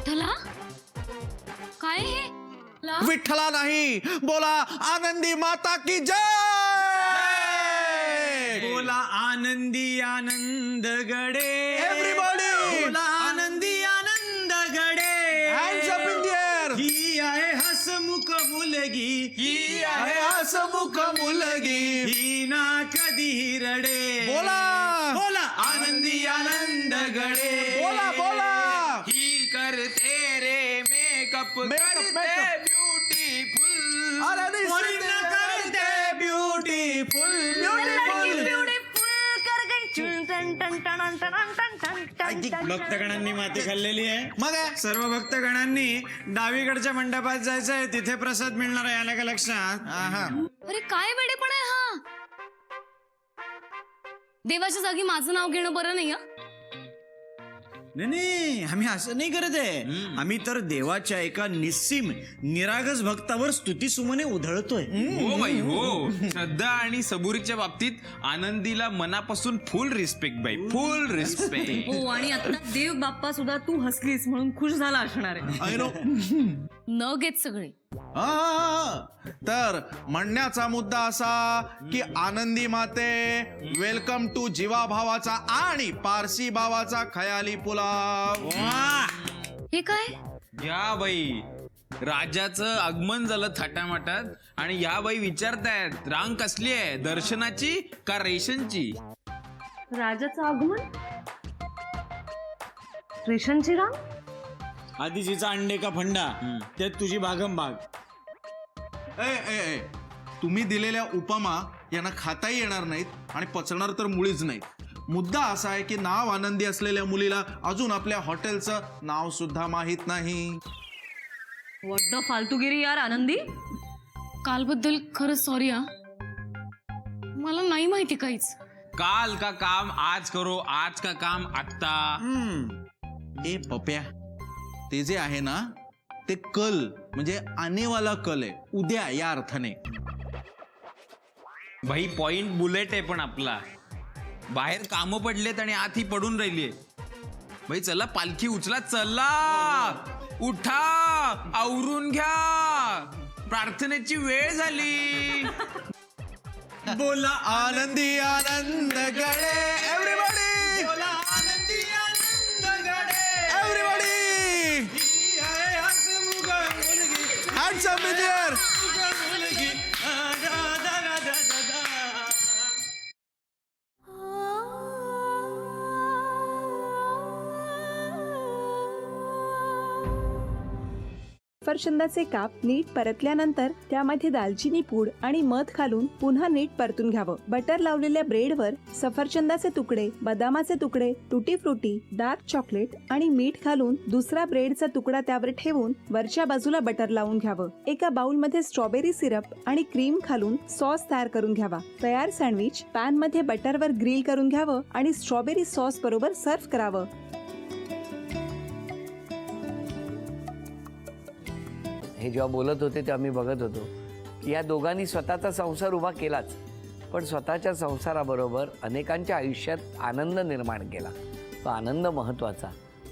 विठ्ठला काय हे? विठ्ठला नाही, बोला आनंदी माता की जय। बोला आनंदी आनंद गडे एव्हरीबॉडी बोला Anandi Anand Gade. Hands up in the air. ही आहे हसमुख मुलगी, ही आहे हसमुख मुलगी, ही ना कधी रडे। बोला बोला आनंदी आनंद गडे। बोला बोला ही करते रे मेकअप, करते ब्युटीफुल, अरे करते ब्युटीफुल भक्तगणांनी माती खाल्लेली आहे। मग सर्व भक्तगणांनी डावीकडच्या मंडपात जायचंय, तिथे प्रसाद मिळणार आहे, आलं का लक्षात? अरे काय वेडेपण आहे हा? देवाच्या जागी माझं नाव घेणं बरं नाही. नाही, आम्ही असं नाही करत आहे. आम्ही तर देवाच्या एका निस्सीम निरागस भक्तावर स्तुती सुमने उधळतोय. हो बाई हो. श्रद्धा आणि सबुरीच्या बाबतीत आनंदीला मनापासून फुल रिस्पेक्ट बाई, फुल रिस्पेक्ट. हो आणि आता देव बाप्पा सुद्धा तू हसलीस म्हणून खुश झाला असणार आहे. न घेत सगळे. तर म्हणण्याचा मुद्दा असा की आनंदी माते, वेलकम टू जीवा भावाचा आणि पारसी भावाचा खयाली पुलाव. हे काय? या बाई, राजाचं आगमन झालं थाटामाटात आणि या बाई विचारतायत रांग कसली आहे, दर्शनाची का रेशनची? राजाचं आगमन, रेशनची रांग. आधीचीचा अंडे का फंडा, त्यात तुझी भागम भाग. तुम्ही दिलेल्या उपमा यांना खाताही येणार नाहीत आणि पचणार तर मुळीच नाहीत. मुद्दा असा आहे की नाव आनंदी असलेल्या मुलीला अजून आपल्या हॉटेलचं नाव सुद्धा माहित नाही. व्हॉट द फालतूगिरी यार आनंदी. कालबद्दल खरंच सॉरी हा. मला नाही माहिती काहीच. काल का काम आज करो, आज का काम आत्ता. ए पप्या, ते जे आहे ना ते कल म्हणजे आनेवाला कल आहे, उद्या या अर्थाने. भाई पॉइंट बुलेट आहे पण आपला. बाहेर कामं पडलेत आणि आत ही पडून राहिलीये. भाई चला पालखी उचला, चला उठा, आवरून घ्या, प्रार्थनेची वेळ झाली. बोला आनंदी आनंद गडे. एव्हरीबॉडी बोला आनंदी आनंद गडे. एव्हरीबॉडी ही आहे हसमुख मुलगी, hands up in the air. मुलगी. दा, दा, दा, दा, दा, दा. सफरचंदाचे काप नीट परतल्यानंतर त्यामध्ये दालचिनी पूड आणि मध घालून पुन्हा नीट परतून घ्यावं. बटर लावलेल्या ब्रेडवर सफरचंदाचे तुकडे, बदामाचे तुकडे, टुटी फ्रुटी, डार्क चॉकलेट आणि मीठ घालून दुसरा ब्रेडचा तुकडा त्यावर ठेवून वरच्या बाजूला बटर लावून घ्यावं. एका बाउलमध्ये स्ट्रॉबेरी सिरप आणि क्रीम घालून सॉस तयार करून घ्यावा. तयार सँडविच पॅन मध्ये बटरवर ग्रिल करून घ्यावं आणि स्ट्रॉबेरी सॉस बरोबर सर्व्ह करावं. हे जेव्हा बोलत होते तेव्हा मी बघत होतो की या दोघांनी स्वतःचा संसार उभा केलाच, पण स्वतःच्या संसाराबरोबर अनेकांच्या आयुष्यात आनंद निर्माण केला. तो आनंद महत्त्वाचा.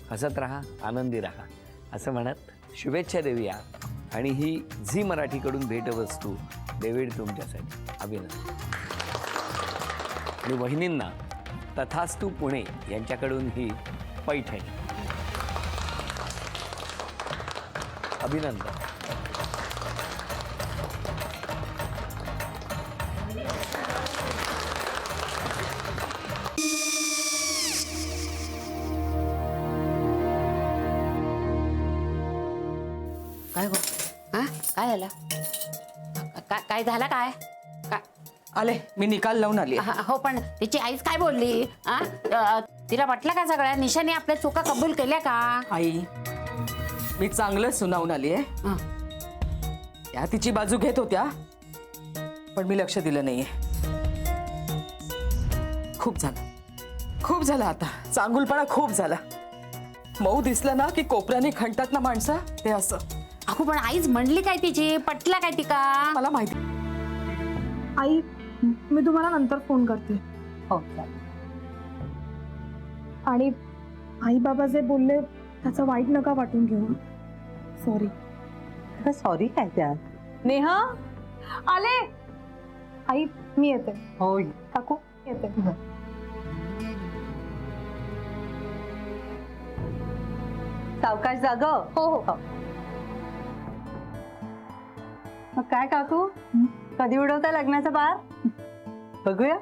हसत राहा, आनंदी राहा असं म्हणत शुभेच्छा देऊया. आणि ही झी मराठीकडून भेटवस्तू डेव्हिड तुमच्यासाठी. अभिनंदन. आणि वहिनींना तथास्तू पुणे यांच्याकडून ही पैठणी. अभिनंदन. काय हो? हा काय झालं? काय झालं काय? आले, मी निकाल लावून आली. हो पण तिची आईच काय बोलली? तिला वाटलं का सगळ्या निशाने आपल्या चुका कबूल केल्या का? आई, मी चांगलं सुनावून आली आहे. त्या तिची बाजू घेत होत्या पण मी लक्ष दिलं नाहीये. खूप झालं आता. चांगुलपणा खूप झाला. मऊ दिसलं ना की कोपऱ्याने खणतात ना माणसं, ते असं. अहो पण आईच म्हणली काय तिची? पटलं काय तिका? मला माहिती. आई, मी तुम्हाला नंतर फोन करते. हो. आणि आई बाबा जे बोलले त्याचं वाईट नका वाटून घेऊ. सॉरी. सॉरी काय त्यात? नेहा आले. आई मी येते. हो काकू येते. सावकाश जाग. हो हो. मग काय काकू, कधी उडवता लग्नाचा बार? बघूया.